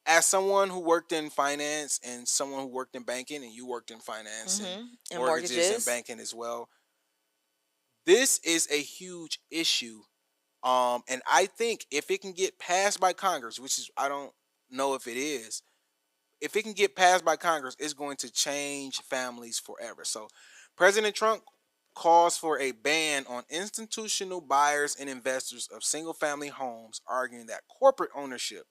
as someone who worked in finance and someone who worked in banking, and you worked in finance and And mortgages and mortgages. banking as well, this is a huge issue. And I think if it can get passed by Congress, which is I don't know if it is, if it can get passed by Congress, it's going to change families forever. So, President Trump calls for a ban on institutional buyers and investors of single family homes, arguing that corporate ownership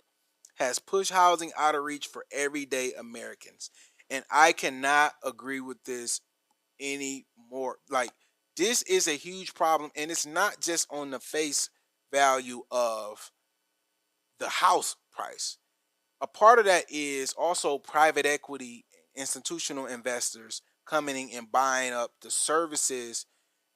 has pushed housing out of reach for everyday Americans. And I cannot agree with this anymore. Like, this is a huge problem, and it's not just on the face value of the house price. A part of that is also private equity, institutional investors coming in and buying up the services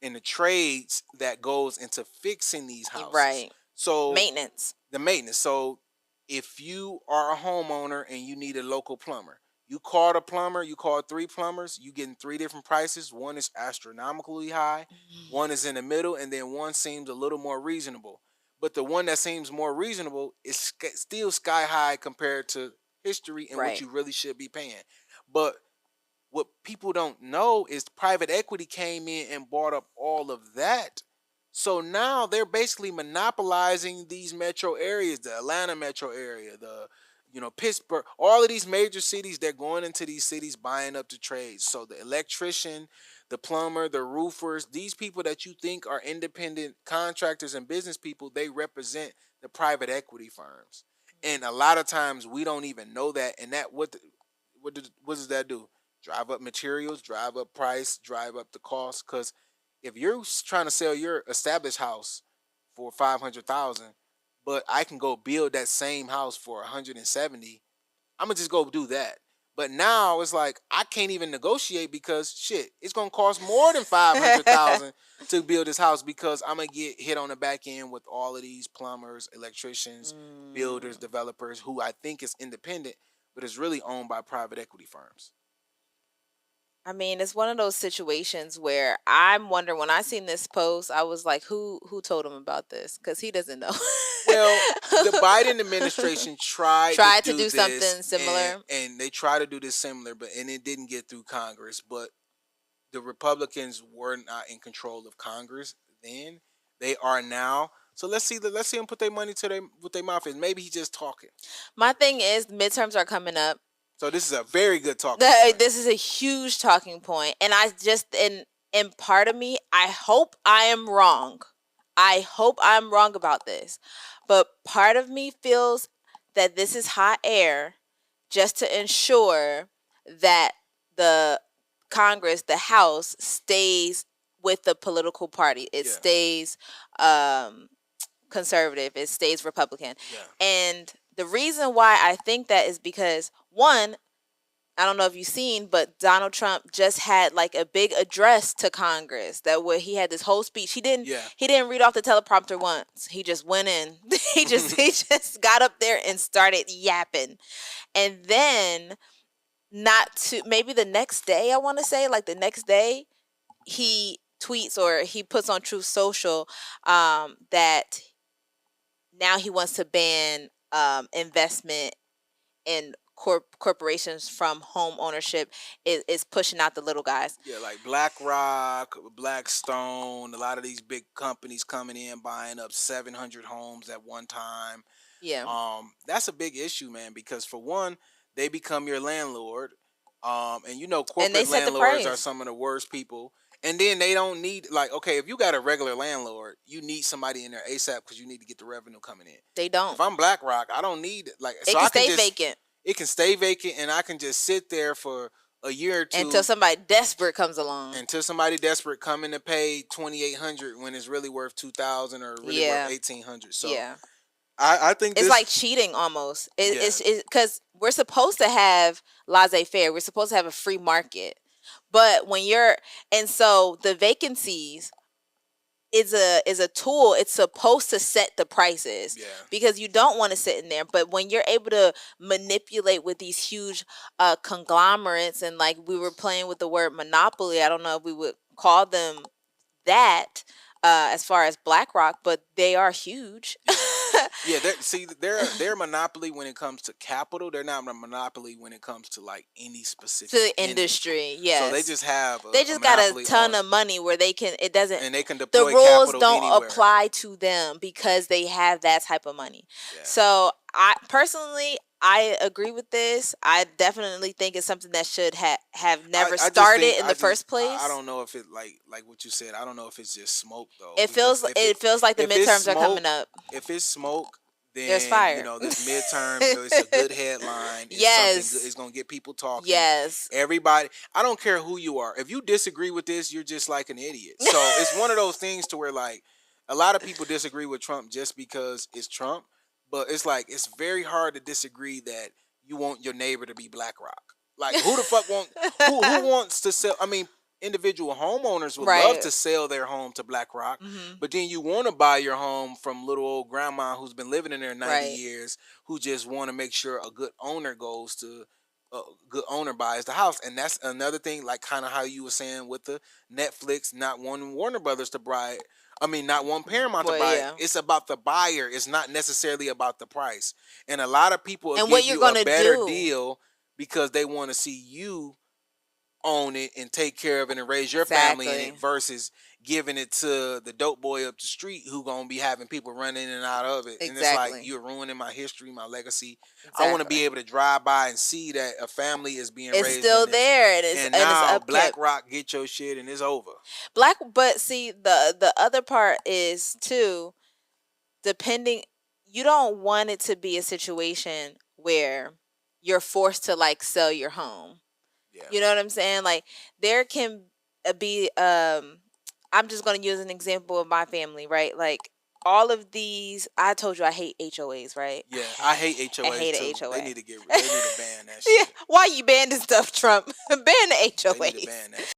and the trades that goes into fixing these houses. Right. So Maintenance. the maintenance. So if you are a homeowner and you need a local plumber, you call the plumber, you call three plumbers, you getting three different prices. One is astronomically high, one is in the middle, and then one seems a little more reasonable. But the one that seems more reasonable is still sky high compared to history and what Right. you really should be paying. But what people don't know is private equity came in and bought up all of that. So now they're basically monopolizing these metro areas, the Atlanta metro area, the Pittsburgh, all of these major cities. They're going into these cities buying up the trades. So the electrician, the plumber, the roofers, these people that you think are independent contractors and business people, they represent the private equity firms. And a lot of times we don't even know that. And that what does that do? Drive up materials, drive up price, drive up the cost. Because if you're trying to sell your established house for 500,000, but I can go build that same house for 170, I'm gonna just go do that. But now it's like I can't even negotiate because shit, it's gonna cost more than 500,000 to build this house because I'm gonna get hit on the back end with all of these plumbers, electricians, builders, Mm. developers who I think is independent, but is really owned by private equity firms. I mean, it's one of those situations where I'm wondering when I seen this post, I was like, who told him about this? Because he doesn't know. Well, the Biden administration tried to Tried to do do this, something and similar. and they tried to do this similar, but and it didn't get through Congress. But the Republicans were not in control of Congress then. They are now. So let's see them put their money to their what their mouth is. Maybe he's just talking. My thing is, midterms are coming up. So this is a very good talking point. This is a huge talking point, and I just in part of me, I hope I am wrong. I hope I'm wrong about this, but part of me feels that this is hot air just to ensure that the Congress, the House, stays with the political party. It Yeah, stays conservative. It stays Republican. yeah, And the reason why I think that is because one, I don't know if you've seen, but Donald Trump just had like a big address to Congress that where he had this whole speech. yeah. He didn't read off the teleprompter once. He just went in. He just got up there and started yapping. And then not to maybe the next day, I want to say like the next day he tweets or he puts on Truth Social that now he wants to ban investment in corporations from home ownership is pushing out the little guys. Yeah, like BlackRock, Blackstone, a lot of these big companies coming in buying up 700 homes at one time. Yeah. That's a big issue, man, because for one, they become your landlord. And And they corporate set the landlords are price. some of the worst people. And then they don't need like, okay, if you got a regular landlord, you need somebody in there ASAP because you need to get the revenue coming in. They If don't. I'm BlackRock, I don't need like so It can I can stay just vacant it can stay vacant and I can just sit there for a year or until two somebody desperate comes along. until somebody desperate come in to pay 2,800 when it's really worth 2,000 or really worth Yeah. 1,800. So Yeah. I think It's this like cheating almost. yeah It's because we're supposed to have laissez-faire. We're supposed to have a free market. But when you're and so the vacancies is a tool. It's supposed to set the prices yeah because you don't want to sit in there. But when you're able to manipulate with these huge conglomerates and like we were playing with the word monopoly, I don't know if we would call them that as far as BlackRock, but they are huge. yeah Yeah, they're a monopoly when it comes to capital. They're not a monopoly when it comes to like any To specific the industry. industry, So they yes. just have They a just got a monopoly ton on, of money where they can, it doesn't, and they can the deploy rules capital don't anywhere. apply to them Right. because they have that type of money. Yeah. So I personally, I agree with this. I definitely think it's something that should have never I just think started in the first I place. don't know if it like what you said. I don't know if it's just smoke though, It because feels it feels like the if it's midterms are coming smoke, up. if it's smoke, There's then fire. this midterms, it's a good headline. It's something good. Yes. It's gonna get people talking. Yes. Everybody, I don't care who you are. If you disagree with this, you're just like an idiot. So it's one of those things to where like a lot of people disagree with Trump just because it's Trump, but it's like it's very hard to disagree that you want your neighbor to be BlackRock. Like who the fuck who wants to sell? I mean, individual homeowners would love Right. to sell their home to BlackRock, Hmm. but then you want to buy your home from little old grandma who's been living in there 90 Right. years, who just want to make sure a good owner goes to a good owner buys the house. And that's another thing, like kind of how you were saying with the Netflix not wanting Warner Brothers to buy it. I mean, not one Paramount to Well, buy it. yeah. It's about the buyer. It's not necessarily about the price. And a lot of people will And what give you're you a gonna better do? deal because they want to see you own it and take care of it and raise your family in it Exactly. versus giving it to the dope boy up the street who gonna be having people run in and out of it. And it's like Exactly. you're ruining my history, my legacy. I want to be Exactly. able to drive by and see that a family is being It's raised in still this. there, And and it's now upkept. BlackRock get your shit and it's over. But see, the other part is too, depending, you don't want it to be a situation where you're forced to like sell your home. Yeah. You know what I'm saying? Like there can be I'm just going to use an example of my family, right? Like all of these, I told you I hate HOAs, right? Yeah. I hate I HOAs hate an too. They HOA. need to ban that Yeah, shit. why you banning stuff, Trump? Ban the They need to ban HOAs. that.